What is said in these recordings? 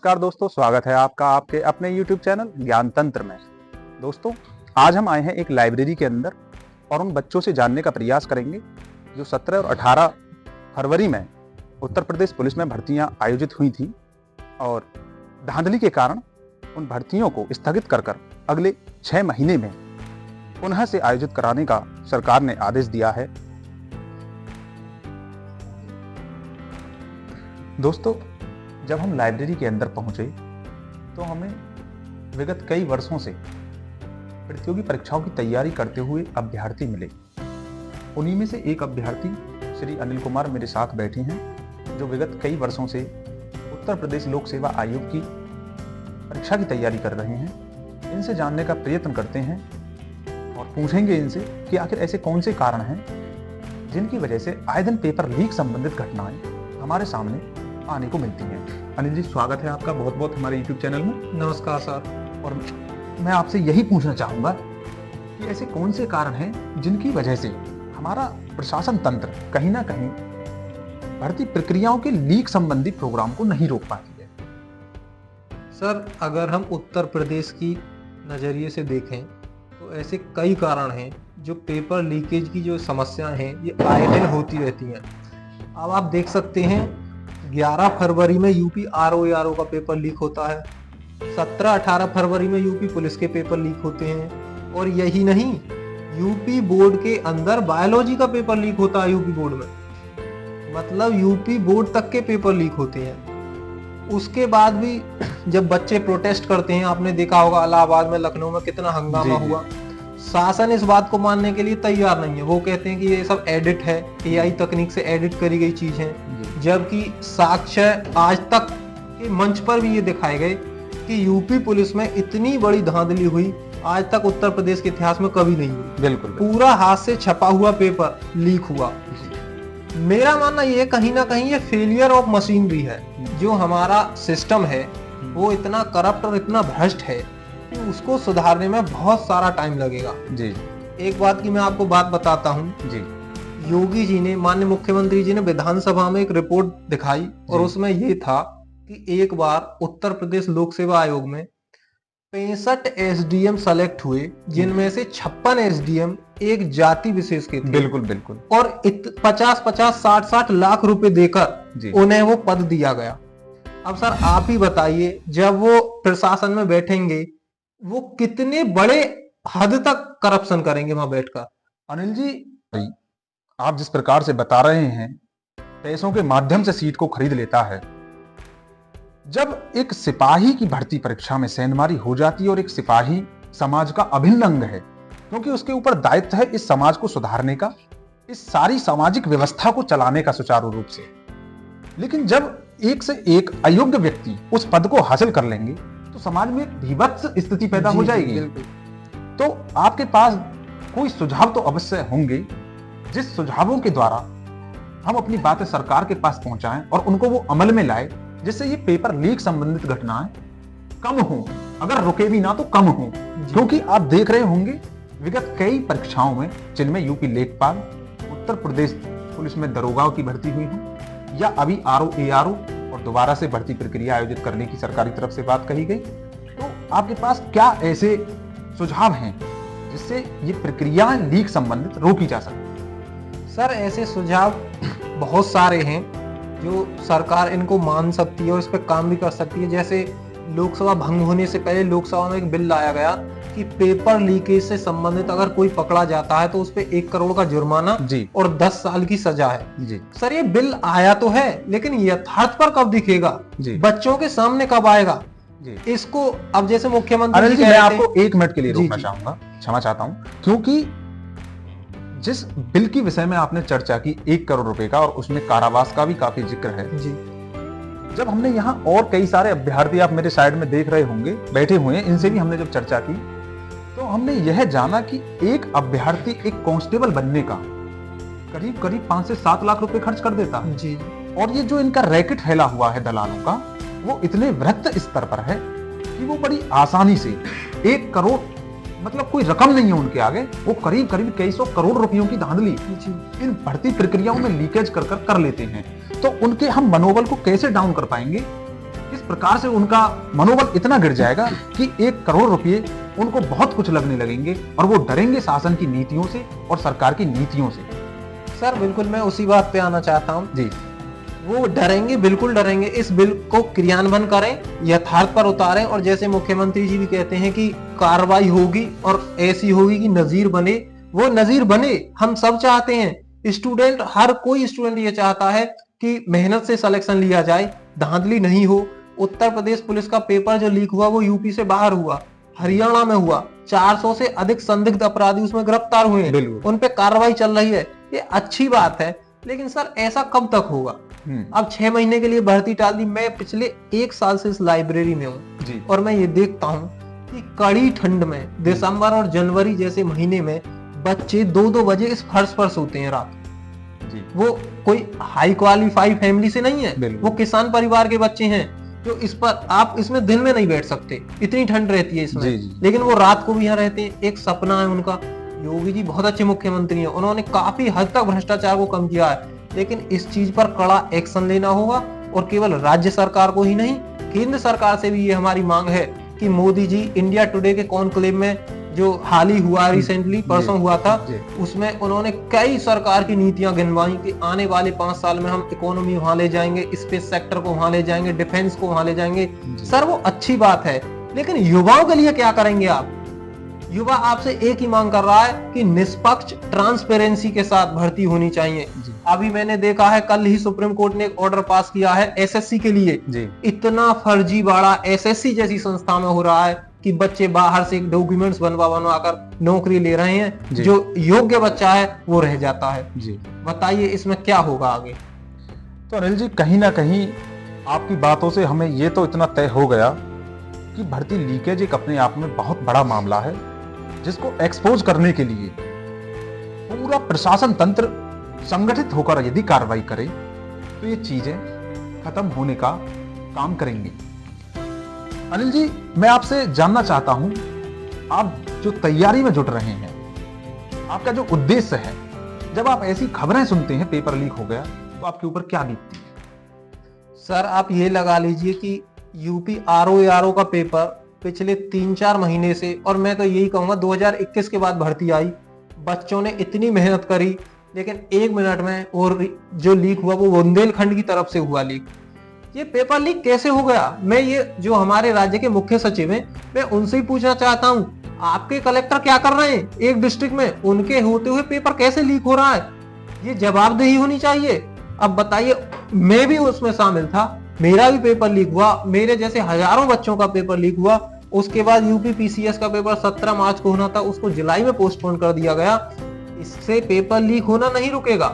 नमस्कार दोस्तों, स्वागत है आपका आपके अपने YouTube चैनल ज्ञान तंत्र में। दोस्तों, आज हम आए हैं एक लाइब्रेरी के अंदर और उन बच्चों से जानने का प्रयास करेंगे जो 17 और 18 फरवरी में उत्तर प्रदेश पुलिस में भर्तियां आयोजित हुई थी और धांधली के कारण उन भर्तियों को स्थगित कर अगले 6 महीने में पुनः से आयोजित कराने का सरकार ने आदेश दिया है। दोस्तों, जब हम लाइब्रेरी के अंदर पहुंचे तो हमें विगत कई वर्षों से प्रतियोगी परीक्षाओं की तैयारी करते हुए अभ्यर्थी मिले। उन्हीं में से एक अभ्यर्थी श्री अनिल कुमार मेरे साथ बैठे हैं, जो विगत कई वर्षों से उत्तर प्रदेश लोक सेवा आयोग की परीक्षा की तैयारी कर रहे हैं। इनसे जानने का प्रयत्न करते हैं और पूछेंगे इनसे कि आखिर ऐसे कौन से कारण हैं जिनकी वजह से आए दिन पेपर लीक संबंधित घटनाएं हमारे सामने आने को मिलती हैं। अनिल जी, स्वागत है आपका बहुत बहुत हमारे YouTube चैनल में। नमस्कार सर। और मैं आपसे यही पूछना चाहूंगा कि ऐसे कौन से कारण हैं जिनकी वजह से हमारा प्रशासन तंत्र कहीं ना कहीं भर्ती प्रक्रियाओं के लीक संबंधी प्रोग्राम को नहीं रोक पाती है। सर, अगर हम उत्तर प्रदेश की नज़रिए से देखें तो ऐसे कई कारण हैं जो पेपर लीकेज की जो समस्याएं हैं ये आए दिन होती रहती हैं। अब आप देख सकते हैं 11 फरवरी में यूपी आरओ का पेपर लीक होता है, 17-18 फरवरी में यूपी पुलिस के पेपर लीक होते हैं, और यही नहीं, यूपी बोर्ड के अंदर बायोलॉजी का पेपर लीक होता है यूपी बोर्ड में। मतलब यूपी बोर्ड तक के पेपर लीक होते हैं। उसके बाद भी जब बच्चे प्रोटेस्ट करते हैं, आपने देखा होगा इलाहाबाद में, लखनऊ में कितना हंगामा हुआ। शासन इस बात को मानने के लिए तैयार नहीं है। वो कहते हैं कि ये सब एडिट है, एआई तकनीक से एडिट करी गई चीज है, जबकि साक्ष्य आज तक के मंच पर भी ये दिखाए गए कि यूपी पुलिस में इतनी बड़ी धांधली हुई आज तक उत्तर प्रदेश के इतिहास में कभी नहीं हुई। बिल्कुल। पूरा हाथ से छपा हुआ पेपर लीक हुआ। मेरा मानना ये कहीं ना कहीं ये फेलियर ऑफ मशीनरी है। जो हमारा सिस्टम है वो इतना करप्ट और इतना भ्रष्ट है कि उसको सुधारने में बहुत सारा टाइम लगेगा। जी। एक बात की मैं आपको बात बताता हूँ जी। योगी जी ने, माननीय मुख्यमंत्री जी ने विधानसभा में एक रिपोर्ट दिखाई और उसमें ये था कि एक बार उत्तर प्रदेश लोक सेवा आयोग में 65 एसडीएम सेलेक्ट हुए, जिनमें से 56 एसडीएम एक जाति विशेष के थे। बिल्कुल बिल्कुल। और 50-50, 60-60 लाख रुपए देकर उन्हें वो पद दिया गया। अब सर आप ही बताइए, जब वो प्रशासन में बैठेंगे वो कितने बड़े हद तक करप्शन करेंगे वहां बैठकर। अनिल जी, आप जिस प्रकार से बता रहे हैं, पैसों के माध्यम से सीट को खरीद लेता है। जब एक सिपाही की भर्ती परीक्षा में सेंधमारी हो जाती है और एक सिपाही समाज का अभिन्न अंग है, क्योंकि उसके ऊपर दायित्व है इस समाज को सुधारने का, इस सारी सामाजिक व्यवस्था को चलाने का सुचारू रूप से। लेकिन जब एक से एक अयोग्य व्यक्ति उस पद को हासिल कर लेंगे तो समाज में एक भीभत्स स्थिति पैदा हो जाएगी। तो आपके पास कोई सुझाव तो अवश्य होंगे, जिस सुझावों के द्वारा हम अपनी बातें सरकार के पास पहुंचाएं और उनको वो अमल में लाए, जिससे ये पेपर लीक संबंधित घटनाएं कम हो, अगर रुके भी ना तो कम हो। क्योंकि आप देख रहे होंगे विगत कई परीक्षाओं में, जिनमें यूपी लेखपाल, उत्तर प्रदेश पुलिस में दरोगाओं की भर्ती हुई हो, या अभी आरओ और दोबारा से भर्ती प्रक्रिया आयोजित करने की सरकारी तरफ से बात कही गई, तो आपके पास क्या ऐसे सुझाव हैं जिससे ये प्रक्रियाएं लीक संबंधित रोकी जा सके? सर, ऐसे सुझाव बहुत सारे हैं जो सरकार इनको मान सकती है और इस पर काम भी कर सकती है। जैसे लोकसभा भंग होने से पहले लोकसभा में एक बिल लाया गया कि पेपर लीकेज से संबंधित अगर कोई पकड़ा जाता है तो उस पे 1 करोड़ का जुर्माना और 10 साल की सजा है जी। सर, ये बिल आया तो है, लेकिन यथार्थ पर कब दिखेगा, बच्चों के सामने कब आएगा जी। इसको अब जैसे मुख्यमंत्री जी, मैं आपको 1 मिनट के लिए रोकना चाहूंगा, क्षमा चाहता हूं, क्योंकि जिस बिल की विषय में आपने चर्चा की 1 करोड़ रुपए का, और उसमें कारावास का भी काफी जिक्र है जी। जब हमने यहाँ और कई सारे अभ्यर्थी, आप मेरे साइड में देख रहे होंगे बैठे हुए हैं, इनसे भी हमने जब चर्चा की तो हमने यह जाना कि एक अभ्यर्थी एक कांस्टेबल बनने का करीब 5 से 7 लाख रुपए खर्च कर देता है जी। और ये जो इनका रैकेट फैला हुआ है दलालों का, वो इतने वृहत स्तर पर है कि वो बड़ी आसानी से 1 करोड़, मतलब कोई रकम नहीं है उनके आगे, वो करीब कई सौ करोड़ रुपयों की धांधली इन भर्ती प्रक्रियाओं में लीकेज कर लेते हैं। तो उनके हम मनोबल को कैसे डाउन कर पाएंगे, किस प्रकार से उनका मनोबल इतना गिर जाएगा कि 1 करोड़ रुपए उनको बहुत कुछ लगने लगेंगे और वो डरेंगे शासन की नीतियों से और सरकार की नीतियों से। सर बिल्कुल मैं उसी बात पे आना चाहता हूँ जी, वो डरेंगे, बिल्कुल डरेंगे। इस बिल को क्रियान्वयन करें, यथार्थ पर उतारें और जैसे मुख्यमंत्री जी भी कहते हैं कि कार्रवाई होगी और ऐसी होगी कि नजीर बने, वो नजीर बने। हम सब चाहते हैं, स्टूडेंट, हर कोई स्टूडेंट ये चाहता है कि मेहनत से सिलेक्शन लिया जाए, धांधली नहीं हो। उत्तर प्रदेश पुलिस का पेपर जो लीक हुआ वो यूपी से बाहर हुआ, हरियाणा में हुआ, 400 से अधिक संदिग्ध अपराधी उसमें गिरफ्तार हुए हैं, उन पे कार्रवाई चल रही है, ये अच्छी बात है। लेकिन सर ऐसा कब तक होगा? अब 6 महीने के लिए भर्ती टाल दी। मैं पिछले 1 साल से इस लाइब्रेरी में हूँ और मैं ये देखता हूँ कि कड़ी ठंड में दिसंबर और जनवरी जैसे महीने में बच्चे 2-2 बजे इस फर्श पर सोते हैं रात। वो कोई हाई क्वालिफाई फैमिली से नहीं है, वो किसान परिवार के बच्चे हैं जो इस पर, आप इसमें दिन में नहीं बैठ सकते, इतनी ठंड रहती है इसमें, लेकिन वो रात को भी यहाँ रहते हैं। एक सपना है उनका। योगी जी बहुत अच्छे मुख्यमंत्री हैं, उन्होंने काफी हद तक भ्रष्टाचार को कम किया है, लेकिन इस चीज पर कड़ा एक्शन लेना होगा। और केवल राज्य सरकार को ही नहीं, केंद्र सरकार से भी ये हमारी मांग है कि मोदी जी इंडिया टुडे के कॉन्क्लेव में जो हाल ही हुआ, रिसेंटली परसों हुआ था, उसमें उन्होंने कई सरकार की नीतियां गिनवाई कि आने वाले 5 साल में हम इकोनॉमी वहां ले जाएंगे, स्पेस सेक्टर को वहां ले जाएंगे, डिफेंस को वहां ले जाएंगे। सर वो अच्छी बात है, लेकिन युवाओं के लिए क्या करेंगे आप? युवा आपसे एक ही मांग कर रहा है कि निष्पक्ष ट्रांसपेरेंसी के साथ भर्ती होनी चाहिए। अभी मैंने देखा है, कल ही सुप्रीम कोर्ट ने एक ऑर्डर पास किया है एसएससी के लिए। इतना फर्जीवाड़ा एसएससी जैसी संस्था में हो रहा है कि बच्चे बाहर से डॉक्यूमेंट्स बनवा कर नौकरी ले रहे हैं, जो योग्य बच्चा है वो रह जाता है। बताइए इसमें क्या होगा आगे? तो अनिल जी, कहीं ना कहीं आपकी बातों से हमें ये तो इतना तय हो गया कि भर्ती लीकेज एक अपने आप में बहुत बड़ा मामला है, जिसको एक्सपोज करने के लिए पूरा प्रशासन तंत्र संगठित होकर यदि कार्रवाई करे तो ये चीजें खत्म होने का काम करेंगे। अनिल जी, मैं आपसे जानना चाहता हूं, आप जो तैयारी में जुट रहे हैं, आपका जो उद्देश्य है, जब आप ऐसी खबरें सुनते हैं पेपर लीक हो गया तो आपके ऊपर क्या बीतती है? सर आप ये लगा लीजिए कि यूपी आरओ का पेपर पिछले 3-4 महीने से, और मैं तो यही कहूंगा 2021 के बाद भर्ती आई, बच्चों ने इतनी मेहनत करी, लेकिन 1 मिनट में और जो लीक हुआ वो बुंदेलखंड की तरफ से हुआ लीक। ये पेपर लीक कैसे हो गया? मैं ये जो हमारे राज्य के मुख्य सचिव हैं, मैं उनसे ही पूछना चाहता हूँ, आपके कलेक्टर क्या कर रहे हैं एक डिस्ट्रिक्ट में? उनके होते हुए पेपर कैसे लीक हो रहा है? ये जवाबदेही होनी चाहिए। अब बताइए, मैं भी उसमें शामिल था, मेरा भी पेपर लीक हुआ, मेरे जैसे हजारों बच्चों का पेपर लीक हुआ। उसके बाद यूपी पीसीएस का पेपर 17 मार्च को होना था, उसको जुलाई में पोस्टपोन कर दिया गया। इससे पेपर लीक होना नहीं रुकेगा,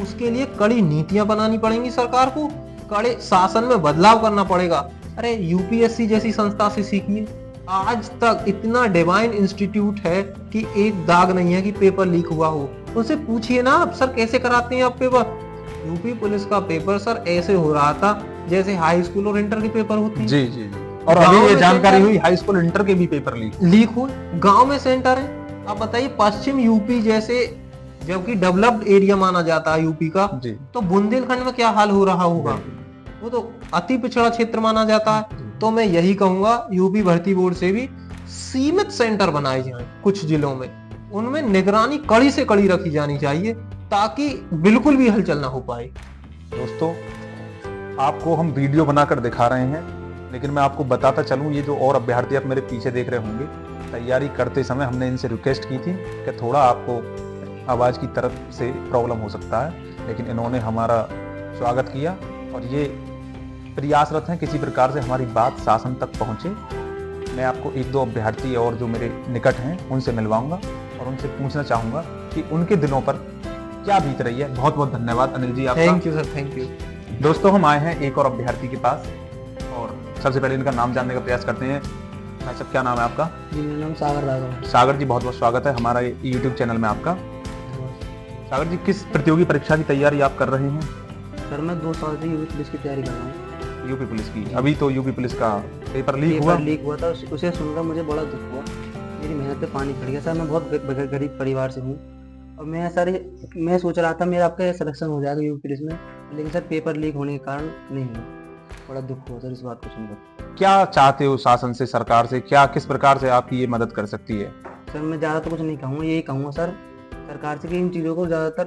उसके लिए कड़ी नीतियां बनानी पड़ेंगी सरकार को, कड़े शासन में बदलाव करना पड़ेगा। अरे यूपीएससी जैसी संस्था से सीखिए, आज तक इतना डिवाइन इंस्टीट्यूट है कि एक दाग नहीं है कि पेपर लीक हुआ हो। उनसे पूछिए ना आप, सर कैसे कराते हैं आप पेपर? यूपी पुलिस का पेपर सर ऐसे हो रहा था जैसे हाई स्कूल और इंटर के पेपर होते हैं। जी। और अभी ये जानकारी हुई हाई स्कूल इंटर के भी पेपर लीक हुए, गांव में सेंटर है। अब बताइए, पश्चिम यूपी जैसे, जबकि डेवलप्ड एरिया माना जाता है यूपी का, तो बुंदेलखंड में क्या हाल हो रहा होगा? वो तो अति पिछड़ा क्षेत्र माना जाता है। तो मैं यही कहूंगा, यूपी भर्ती बोर्ड से भी सीमित सेंटर बनाए जाएं कुछ जिलों में, उनमें निगरानी कड़ी से कड़ी रखी जानी चाहिए, ताकि बिल्कुल भी हलचल ना हो पाए। दोस्तों, आपको हम वीडियो बनाकर दिखा रहे हैं, लेकिन मैं आपको बताता चलूं, ये जो और अभ्यर्थी आप मेरे पीछे देख रहे होंगे, तैयारी करते समय हमने इनसे रिक्वेस्ट की थी कि थोड़ा आपको आवाज की तरफ से प्रॉब्लम हो सकता है, लेकिन इन्होंने हमारा स्वागत किया और ये प्रयासरत हैं किसी प्रकार से हमारी बात शासन तक पहुंचे। मैं आपको 1-2 अभ्यर्थी और जो मेरे निकट हैं उनसे मिलवाऊंगा और उनसे पूछना चाहूंगा कि उनके दिलों पर क्या बीत रही है। बहुत बहुत धन्यवाद अनिल जी आपका। Thank you sir, thank you. दोस्तों, हम आए हैं एक और अभ्यर्थी के पास और सबसे पहले इनका नाम जानने का प्रयास करते हैं। भाई साहब, क्या नाम है आपका? जी, मेरा नाम सागर राघव है। सागर जी, बहुत बहुत स्वागत है हमारा यूट्यूब चैनल में आपका। सागर जी, किस प्रतियोगी परीक्षा की तैयारी आप कर रहे हैं? सर मैं 2 साल से यूपी पुलिस की तैयारी कर रहा हूँ। यूपी पुलिस की? अभी तो यूपी पुलिस का पेपर लीक हुआ था, उसे सुनकर मुझे बड़ा दुख हुआ, मेरी मेहनत पे पानी फिर गया। सर मैं बहुत गरीब परिवार से हूँ और मैं सोच रहा था मेरा आपका सिलेक्शन हो जाएगा यूपी पुलिस में, लेकिन सर पेपर लीक होने के कारण नहीं हुआ। बड़ा दुख हुआ सर इस बात को सुनकर। क्या चाहते हो शासन से, सरकार से, क्या किस प्रकार से आपकी ये मदद कर सकती है? सर मैं ज़्यादा तो कुछ नहीं कहूँगा, यही कहूँगा सर सरकार से कि इन चीज़ों को ज़्यादातर